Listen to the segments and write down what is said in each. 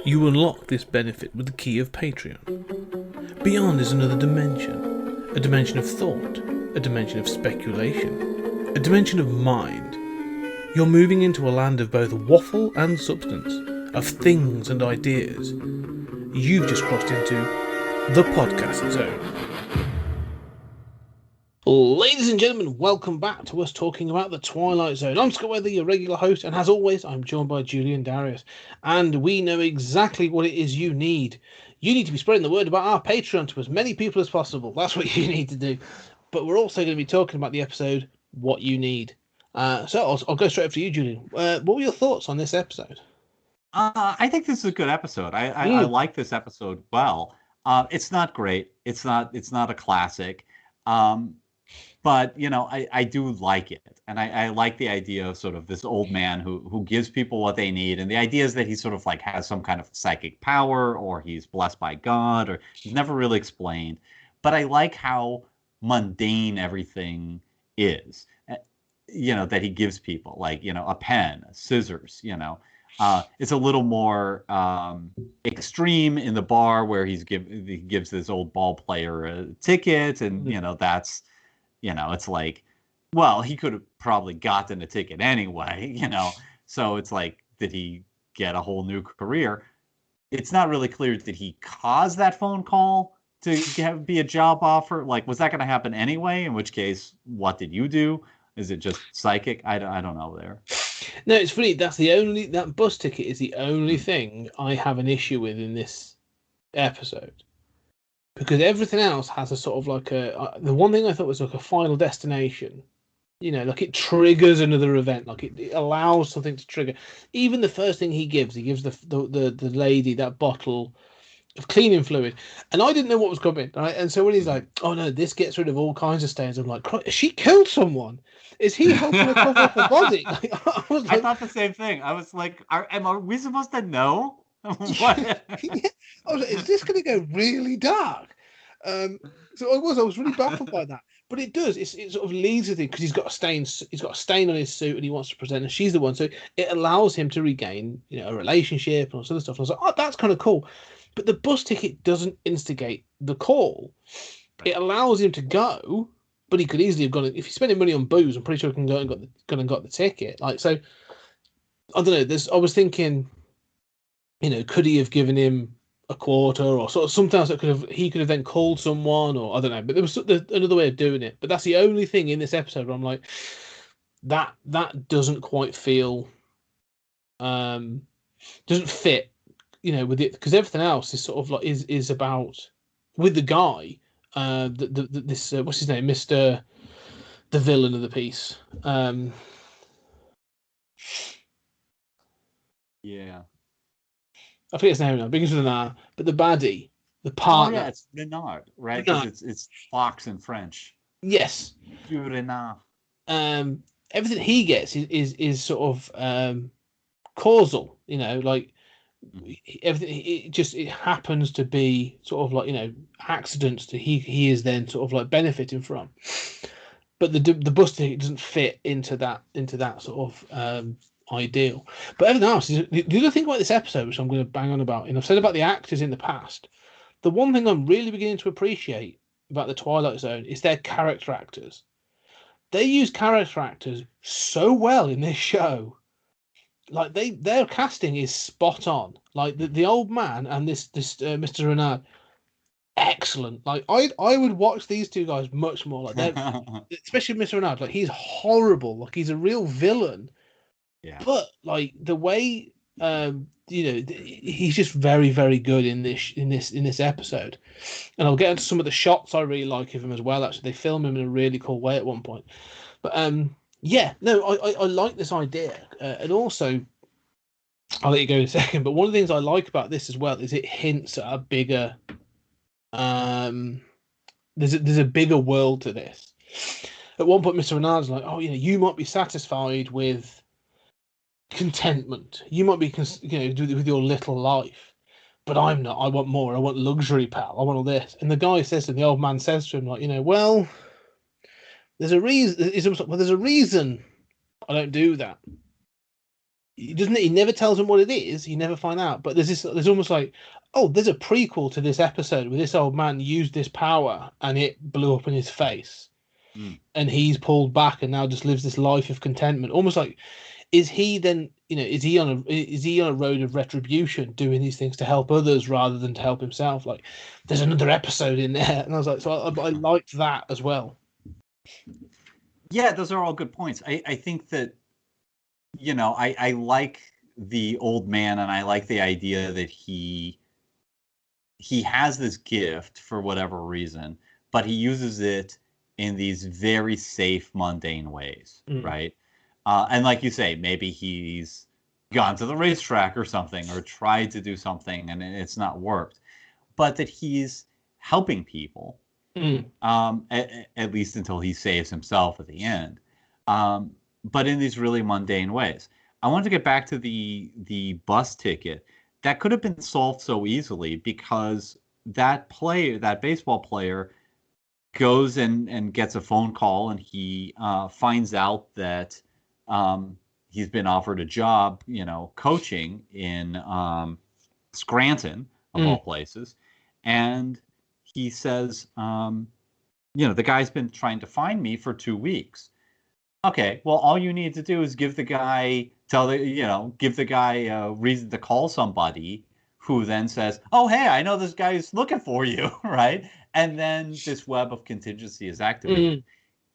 You unlock this benefit with the key of Patreon. Beyond is another dimension. A dimension of thought. A dimension of speculation. A dimension of mind. You're moving into a land of both waffle and substance. Of things and ideas. You've just crossed into the podcast zone. Ladies and gentlemen, welcome back to us talking about the Twilight Zone. I'm Scott Weather, your regular host, and as always, I'm joined by Julian Darius. And we know exactly what it is you need. You need to be spreading the word about our Patreon to as many people as possible. That's what you need to do. But we're also going to be talking about the episode, What You Need. So I'll go straight over to you, Julian. What were your thoughts on this episode? I think this is a good episode. I like this episode well. It's not great. It's not a classic. But, you know, I do like it. And I like the idea of sort of this old man who gives people what they need. And the idea is that he sort of like has some kind of psychic power, or he's blessed by God, or he's never really explained. But I like how mundane everything is, you know, that he gives people, like, you know, a pen, scissors, you know. It's a little more extreme in the bar where he gives this old ball player a ticket, and, you know, that's, you know, it's like, well, he could have probably gotten a ticket anyway, you know. So it's like, did he get a whole new career? It's not really clear. Did he cause that phone call to be a job offer? Like, was that going to happen anyway? In which case, what did you do? Is it just psychic? I don't know there. No, it's funny. That bus ticket is the only thing I have an issue with in this episode. Because everything else has a sort of like the one thing I thought was like a final destination, you know, like it triggers another event, like it allows something to trigger. Even the first thing he gives the lady that bottle of cleaning fluid, and I didn't know what was coming, right? And so when he's like, "Oh no, this gets rid of all kinds of stains," I'm like, "Has she killed someone? Is he helping her cover up her body?" I thought the same thing. I was like, "Are we supposed to know?" What? Yeah. I was like, is this going to go really dark? So I was really baffled by that. But it does. It sort of leads to things because he's got a stain. He's got a stain on his suit, and he wants to present, and she's the one. So it allows him to regain, you know, a relationship and all sort of stuff. And I was like, oh, that's kind of cool. But the bus ticket doesn't instigate the call. It allows him to go, but he could easily have gone. If he's spending money on booze, I'm pretty sure he can go and got the ticket. Like, so, I don't know. I was thinking, you know, could he have given him a quarter or sort of something else that he could have then called someone, or I don't know. But there was another way of doing it. But that's the only thing in this episode where I'm like, that doesn't quite feel, doesn't fit, you know, with it, because everything else is sort of like is about with the guy, this what's his name, the villain of the piece. Yeah. I forget his name now. Begins with an R, but the baddie, the partner. Oh yeah, it's Renard, right? Because it's fox in French. Yes. Renard. Everything he gets is sort of causal. You know, like everything. It happens to be sort of like, you know, accidents that he is then sort of like benefiting from. But the bus ticket doesn't fit into that sort of ideal. But everything else is the other thing about this episode, which I'm going to bang on about, and I've said about the actors in the past. The one thing I'm really beginning to appreciate about the Twilight Zone is their character actors. They use character actors so well in this show. Like their casting is spot on. Like the old man and this Mr. Renard, excellent. Like I would watch these two guys much more. Like they're especially Mr. Renard. Like he's horrible. Like he's a real villain. Yeah. But like the way, you know, he's just very, very good in this episode, and I'll get into some of the shots I really like of him as well. Actually, they film him in a really cool way at one point. But yeah, no, I like this idea, and also I'll let you go in a second. But one of the things I like about this as well is it hints at a bigger, there's a bigger world to this. At one point, Mr. Renard's like, oh, you know, you might be satisfied with contentment. You might be, you know, with your little life, but I'm not. I want more. I want luxury, pal. I want all this. And the guy says to him, the old man says to him, like, you know, well, there's a reason. There's a reason I don't do that. He doesn't. He never tells them what it is. You never find out. But there's almost like, oh, there's a prequel to this episode where this old man used this power and it blew up in his face, and he's pulled back and now just lives this life of contentment. Almost like, is he then? Is he on a road of retribution, doing these things to help others rather than to help himself? Like, there's another episode in there, and I was like, so I liked that as well. Yeah, those are all good points. I think that, I like the old man, and I like the idea that he has this gift for whatever reason, but he uses it in these very safe, mundane ways, right? And like you say, maybe he's gone to the racetrack or something, or tried to do something and it's not worked, but that he's helping people, at least until he saves himself at the end. But in these really mundane ways. I wanted to get back to the bus ticket. That could have been solved so easily, because that baseball player, goes and gets a phone call, and he finds out that he's been offered a job, coaching in Scranton, of all places. And he says, the guy's been trying to find me for 2 weeks. Okay, well, all you need to do is give the guy a reason to call somebody, who then says, oh, hey, I know this guy's looking for you, right? And then this web of contingency is activated.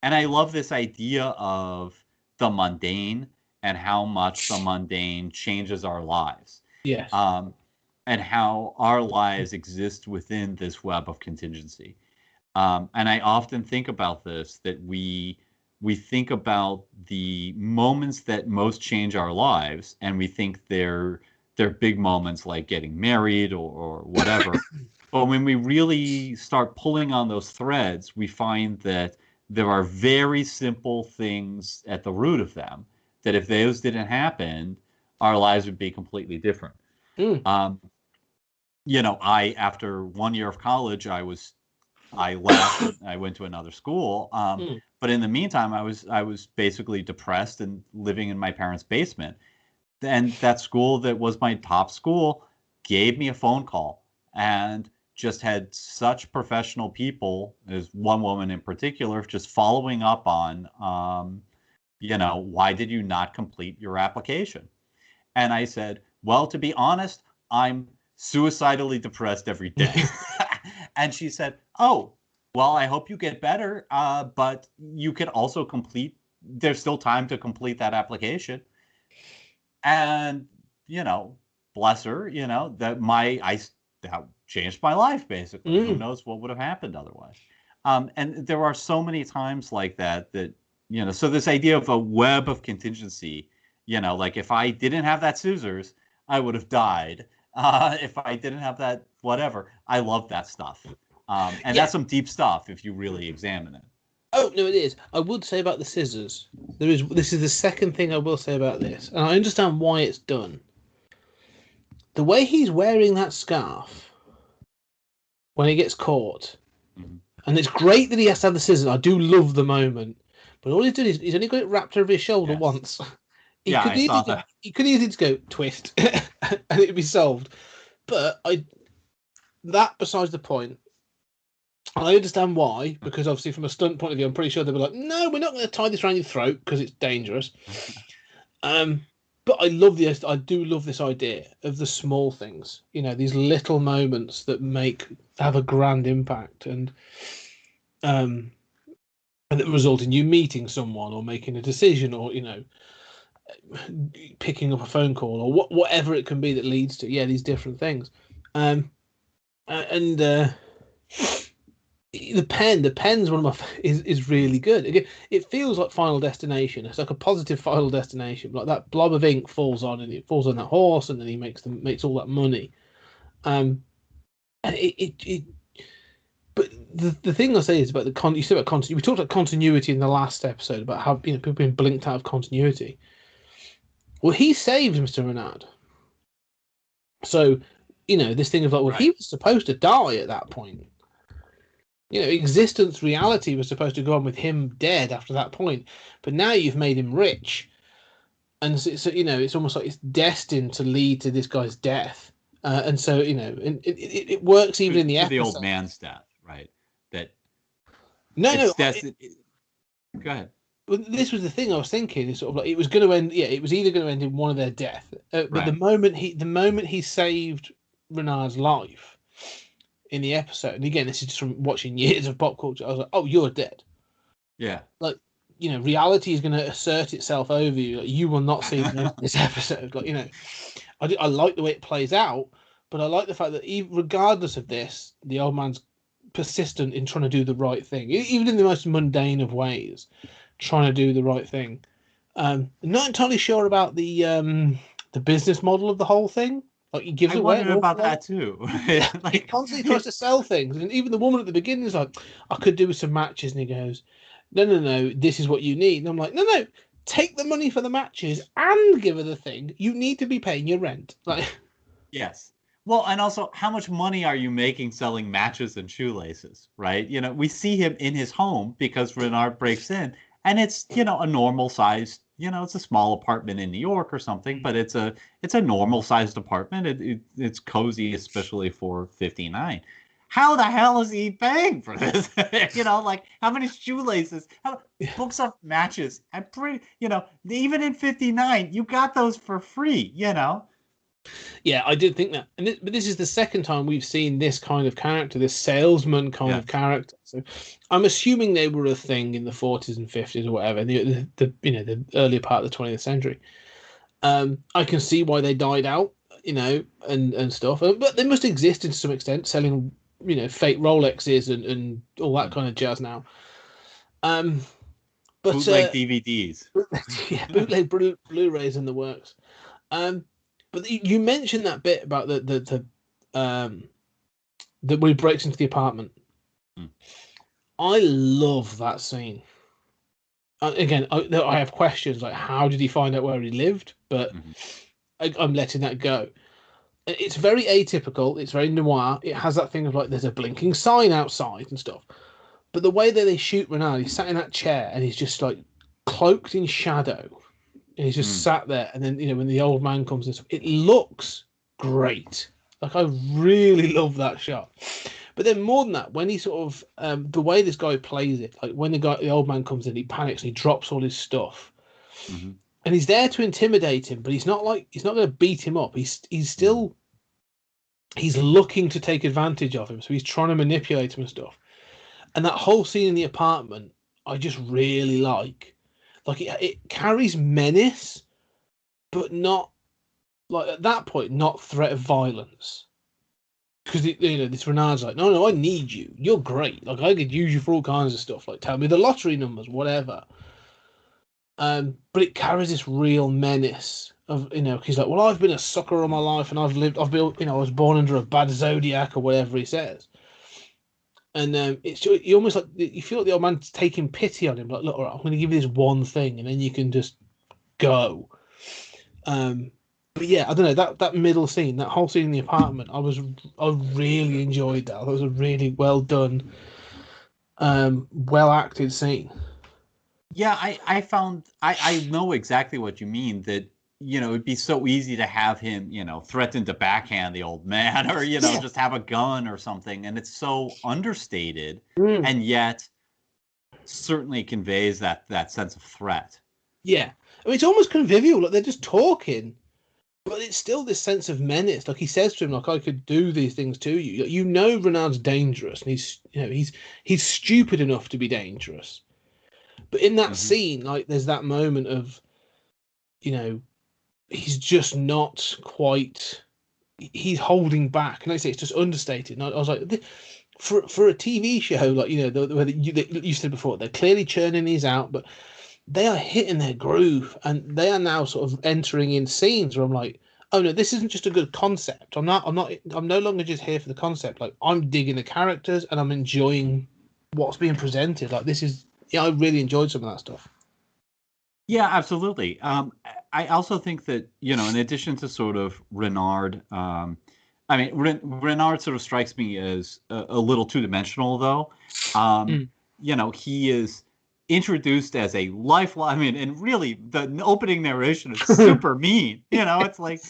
And I love this idea of the mundane and how much the mundane changes our lives. Yes. And how our lives exist within this web of contingency. And I often think about this, that we think about the moments that most change our lives, and we think they're big moments like getting married or whatever. But when we really start pulling on those threads, we find that there are very simple things at the root of them, that if those didn't happen, our lives would be completely different. After 1 year of college, I left. I went to another school. But in the meantime, I was basically depressed and living in my parents' basement. And that school that was my top school gave me a phone call, and just had such professional people, as one woman in particular, just following up on, why did you not complete your application? And I said, well, to be honest, I'm suicidally depressed every day. And she said, oh, well, I hope you get better, but you can also there's still time to complete that application. And, bless her, that changed my life, basically. Who knows what would have happened otherwise? And there are so many times like that, so this idea of a web of contingency, like if I didn't have that scissors, I would have died. If I didn't have that, whatever. I love that stuff. That's some deep stuff if you really examine it. Oh, no, it is. I would say about the scissors. This is the second thing I will say about this. And I understand why it's done. The way he's wearing that scarf when he gets caught. And it's great that he has to have the scissors. I do love the moment. But all he's doing is he's only got it wrapped over his shoulder once. He could easily just go twist and it'd be solved. But that besides the point. I understand why, because obviously from a stunt point of view, I'm pretty sure they were like, no, we're not going to tie this around your throat because it's dangerous. But I do love this idea of the small things, these little moments that have a grand impact and that result in you meeting someone or making a decision or, picking up a phone call or whatever it can be that leads to, these different things. The pen's one of my is really good. Again, it feels like Final Destination. It's like a positive Final Destination. Like that blob of ink falls on, and it falls on that horse, and then he makes all that money. And but the thing I say is about you said about continuity. We talked about continuity in the last episode about how people being blinked out of continuity. Well, he saved Mr. Renard. So this thing of like, well, he was supposed to die at that point. Existence, reality was supposed to go on with him dead after that point. But now you've made him rich. and so it's almost like it's destined to lead to this guy's death. And so it works even in the to the episode. old man's death, right? That No, Go ahead. Well, this was the thing I was thinking. It's sort of like it was going to end. Yeah, it was either going to end in one of their death. But Right. the moment he saved Renard's life in the episode, and again, this is just from watching years of pop culture. I was like, oh, you're dead. Yeah. Like, reality is going to assert itself over you. Like, you will not see this episode. Like, I like the way it plays out, but I like the fact that regardless of this, the old man's persistent in trying to do the right thing, even in the most mundane of ways, trying to do the right thing. Not entirely sure about the business model of the whole thing. Like, he gives I away wondered about that too. Like, he constantly tries to sell things, and even the woman at the beginning is like, "I could do with some matches," and he goes, "No, this is what you need." And I'm like, "No, take the money for the matches and give her the thing. You need to be paying your rent." Like, yes. Well, and also, how much money are you making selling matches and shoelaces, right? We see him in his home because Renard breaks in, and it's, a normal sized, it's a small apartment in New York or something, but it's a normal sized apartment. It's cozy, especially for 59. How the hell is he paying for this? Like, how many shoelaces, books of matches, and even in 59, you got those for free, Yeah, I did think that, but this is the second time we've seen this kind of character, this salesman kind of character. So I'm assuming they were a thing in the 40s and 50s or whatever, the earlier part of the 20th century. I can see why they died out, and stuff, but they must exist to some extent, selling fake Rolexes and all that kind of jazz now. But bootleg DVDs, bootleg Blu-rays in the works. But you mentioned that bit about the when he breaks into the apartment. I love that scene. Again, I have questions like, how did he find out where he lived? But I'm letting that go. It's very atypical. It's very noir. It has that thing of like, there's a blinking sign outside and stuff. But the way that they shoot Renard, he's sat in that chair and he's just like cloaked in shadow. And he's just sat there, and then when the old man comes in, it looks great. Like, I really love that shot. But then more than that, when he sort of the way this guy plays it, like when the old man comes in, he panics and he drops all his stuff, and he's there to intimidate him, but he's not going to beat him up. He's still he's looking to take advantage of him, so he's trying to manipulate him and stuff. And that whole scene in the apartment, I just really like. Like, it carries menace, but not, like, at that point, not threat of violence. Because, this Renard's like, no, I need you. You're great. Like, I could use you for all kinds of stuff. Like, tell me the lottery numbers, whatever. But it carries this real menace of, he's like, well, I've been a sucker all my life, and I've been, I was born under a bad zodiac or whatever he says. And you almost like you feel like the old man's taking pity on him. Like, look, all right, I'm going to give you this one thing, and then you can just go. But yeah, I don't know, that middle scene, that whole scene in the apartment, I really enjoyed that. That was a really well done, well acted scene. Yeah, I found I know exactly what you mean. That it'd be so easy to have him, threaten to backhand the old man, or just have a gun or something, and it's so understated, and yet certainly conveys that sense of threat. Yeah, I mean, it's almost convivial. Like, they're just talking, but it's still this sense of menace. Like, he says to him, like, I could do these things to you. Renard's dangerous, and he's stupid enough to be dangerous. But in that scene, like, there's that moment of, he's just not quite. He's holding back, and like I say, it's just understated. And I was like, for a TV show, like, you said before, they're clearly churning these out, but they are hitting their groove, and they are now sort of entering in scenes where I'm like, oh no, this isn't just a good concept. I'm no longer just here for the concept. Like, I'm digging the characters and I'm enjoying what's being presented. Like, this is, I really enjoyed some of that stuff. Yeah, absolutely. I also think that, in addition to sort of Renard, Renard sort of strikes me as a little two-dimensional, though. He is introduced as a lifeline. I mean, and really, the opening narration is super mean. It's like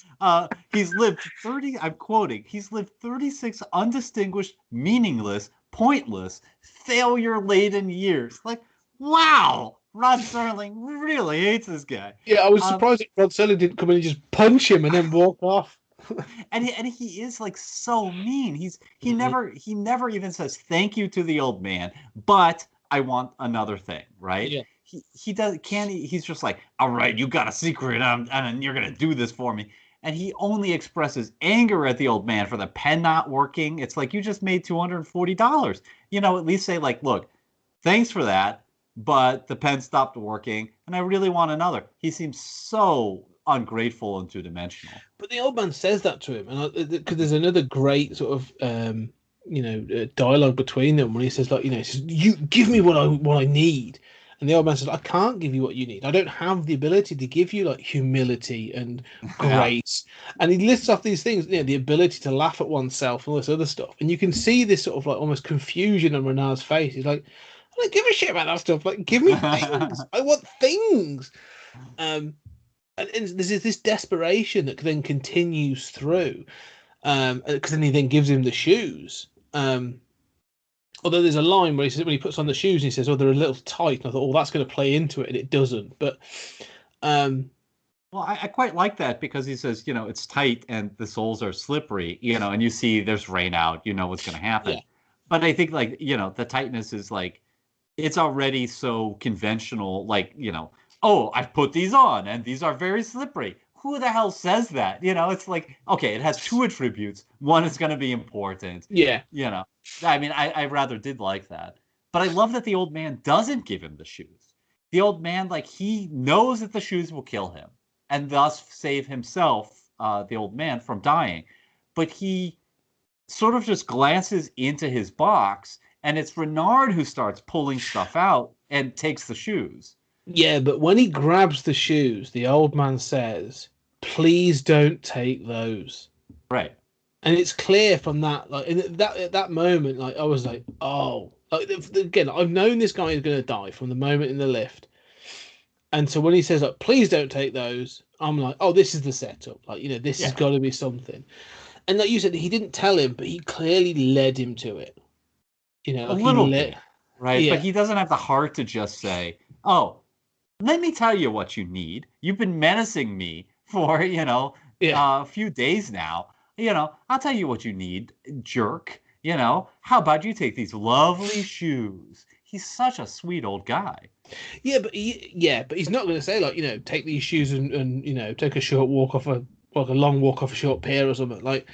he's lived 30. I'm quoting. He's lived 36 undistinguished, meaningless, pointless, failure-laden years. Like, wow, Rod Serling really hates this guy. Yeah, I was surprised that Rod Serling didn't come in and just punch him and then walk off. And he is like so mean. He never even says thank you to the old man, but I want another thing, right? Yeah. He's just like, all right, you got a secret, and you're gonna do this for me. And he only expresses anger at the old man for the pen not working. It's like, you just made $240. At least say like, look, thanks for that, but the pen stopped working, and I really want another. He seems so ungrateful and two-dimensional. But the old man says that to him, and because there's another great sort of dialogue between them when he says, like, he says, you give me what I need, and the old man says, I can't give you what you need. I don't have the ability to give you like humility and grace. And he lists off these things, the ability to laugh at oneself and all this other stuff, and you can see this sort of like almost confusion on Renard's face. He's like, I don't give a shit about that stuff. Like, give me things. I want things. And there's this desperation that then continues through, because then he then gives him the shoes. Although there's a line where he says, when he puts on the shoes, he says, "Oh, they're a little tight." And I thought, "Oh, that's going to play into it," and it doesn't. But well, I quite like that, because he says, it's tight and the soles are slippery, and you see there's rain out, what's going to happen. Yeah. But I think, like, the tightness is like, it's already so conventional, like, oh, I've put these on and these are very slippery. Who the hell says that? It's like, okay, it has two attributes. One is going to be important. Yeah. I mean, I rather did like that. But I love that the old man doesn't give him the shoes. The old man, like, he knows that the shoes will kill him and thus save himself, the old man, from dying. But he sort of just glances into his box, and it's Renard who starts pulling stuff out and takes the shoes. Yeah, but when he grabs the shoes, the old man says, "Please don't take those." Right. And it's clear from that, like, at that moment, like, I was like, oh, like, again, I've known this guy is going to die from the moment in the lift. And so when he says, like, "Please don't take those," I'm like, oh, this is the setup. Like, this has got to be something. And like you said, he didn't tell him, but he clearly led him to it. Like, a little bit, right? Yeah. But he doesn't have the heart to just say, "Oh, let me tell you what you need. You've been menacing me for, a few days now. I'll tell you what you need, jerk. How about you take these lovely shoes?" He's such a sweet old guy. Yeah, but he's not going to say, like, take these shoes and take a short walk off a long walk off a short pier or something. Like,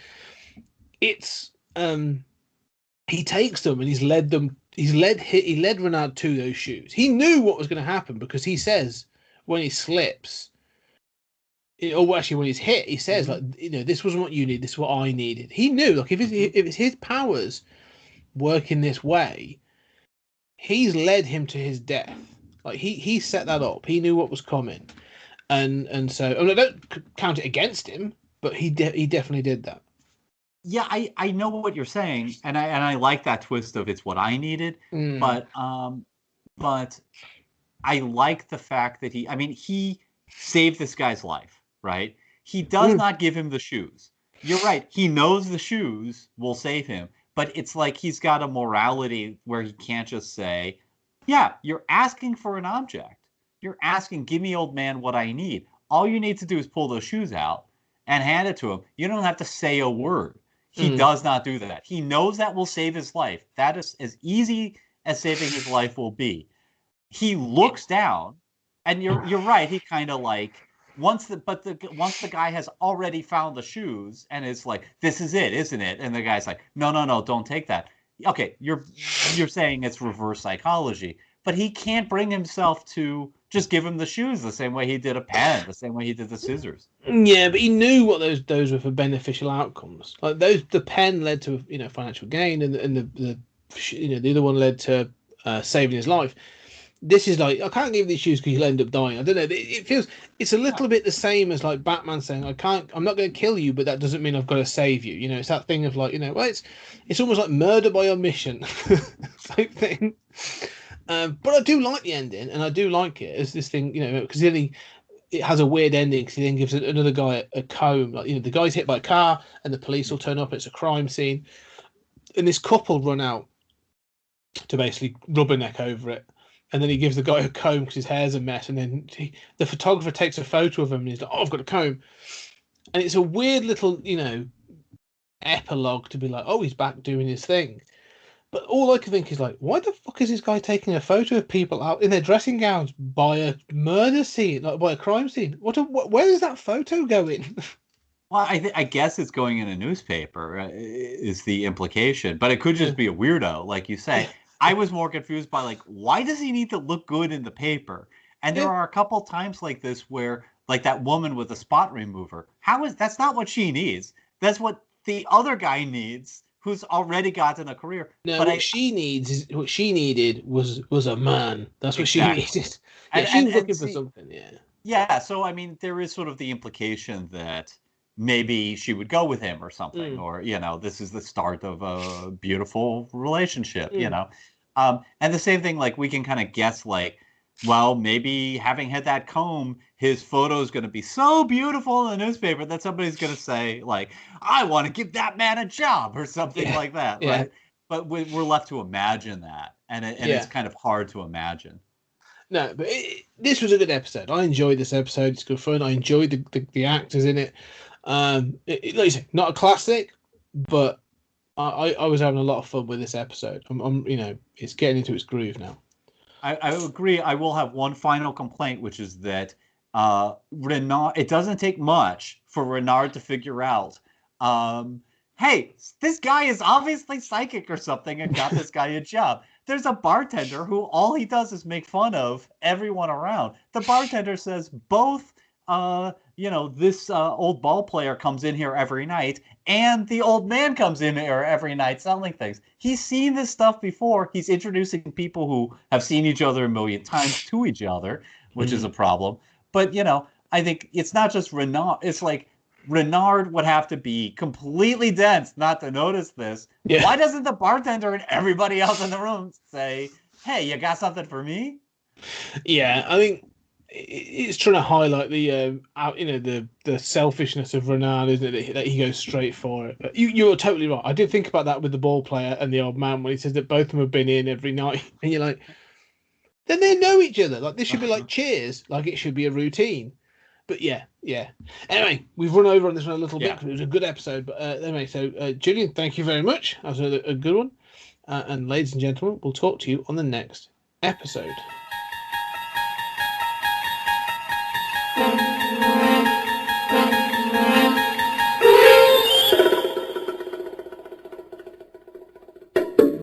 it's he takes them and he's led them. He led Renard to those shoes. He knew what was going to happen, because he says when he slips, or actually when he's hit, he says, like, this wasn't what you need. This is what I needed. He knew, like, if it's his powers work in this way, he's led him to his death. Like, he set that up. He knew what was coming, and so, I don't count it against him, but he definitely did that. Yeah, I know what you're saying, and I like that twist of it's what I needed, but I like the fact that he saved this guy's life, right? He does not give him the shoes. You're right. He knows the shoes will save him, but it's like he's got a morality where he can't just say, "Yeah, you're asking for an object. You're asking, give me, old man, what I need. All you need to do is pull those shoes out and hand it to him. You don't have to say a word." He does not do that. He knows that will save his life. That is as easy as saving his life will be. He looks down, and you're right. He kind of like once the guy has already found the shoes and it's like, "This is it, isn't it?" And the guy's like, No, don't take that. Okay, you're saying it's reverse psychology, but he can't bring himself to just give him the shoes the same way he did a pen, the same way he did the scissors. Yeah, but he knew what those were for beneficial outcomes. Like the pen led to financial gain, and the other one led to saving his life. This is like, I can't give you these shoes because you'll end up dying. I don't know. It feels, it's a little bit the same as like Batman saying, I'm not going to kill you, but that doesn't mean I've got to save you. It's that thing of like, well, it's almost like murder by omission type thing. But I do like the ending, and I do like it as this thing, because then it has a weird ending because he then gives another guy a comb. Like, the guy's hit by a car, and the police will turn up. It's a crime scene, and this couple run out to basically rubberneck over it. And then he gives the guy a comb because his hair's a mess. And then the photographer takes a photo of him, and he's like, "Oh, I've got a comb." And it's a weird little, epilogue to be like, "Oh, he's back doing his thing." But all I can think is like, why the fuck is this guy taking a photo of people out in their dressing gowns by a murder scene, like by a crime scene? Where is that photo going? Well, I guess it's going in a newspaper, is the implication, but it could just be a weirdo, like you say. I was more confused by like, why does he need to look good in the paper? And there are a couple times like this where, like that woman with the spot remover, that's not what she needs. That's what the other guy needs, who's already gotten a career. No, but what she needed was a man. That's what she needed. Yeah, she was looking for something. Yeah. Yeah. So I mean, there is sort of the implication that maybe she would go with him or something, or this is the start of a beautiful relationship. And the same thing, like we can kind of guess, like, well, maybe having had that comb, his photo is going to be so beautiful in the newspaper that somebody's going to say, like, I want to give that man a job or something like that. Yeah. Right? But we're left to imagine that. And it's kind of hard to imagine. No, but this was a good episode. I enjoyed this episode. It's good fun. I enjoyed the actors in it. Like you say, not a classic, but I was having a lot of fun with this episode. I'm it's getting into its groove now. I agree. I will have one final complaint, which is that Renard. It doesn't take much for Renard to figure out, hey, this guy is obviously psychic or something, and got this guy a job. There's a bartender who all he does is make fun of everyone around. The bartender says both. This old ball player comes in here every night, and the old man comes in here every night selling things. He's seen this stuff before. He's introducing people who have seen each other a million times to each other, which is a problem. But, I think it's not just Renard. It's like Renard would have to be completely dense not to notice this. Yeah. Why doesn't the bartender and everybody else in the room say, hey, you got something for me? Yeah, I think it's trying to highlight the selfishness of Renard, isn't it? That he goes straight for it. But you're totally right. I did think about that with the ball player and the old man when he says that both of them have been in every night, and you're like, then they know each other. Like this should be like Cheers, like it should be a routine. But yeah. Anyway, we've run over on this one a little bit because it was a good episode. But anyway, so Julian, thank you very much. That was a good one. And ladies and gentlemen, we'll talk to you on the next episode.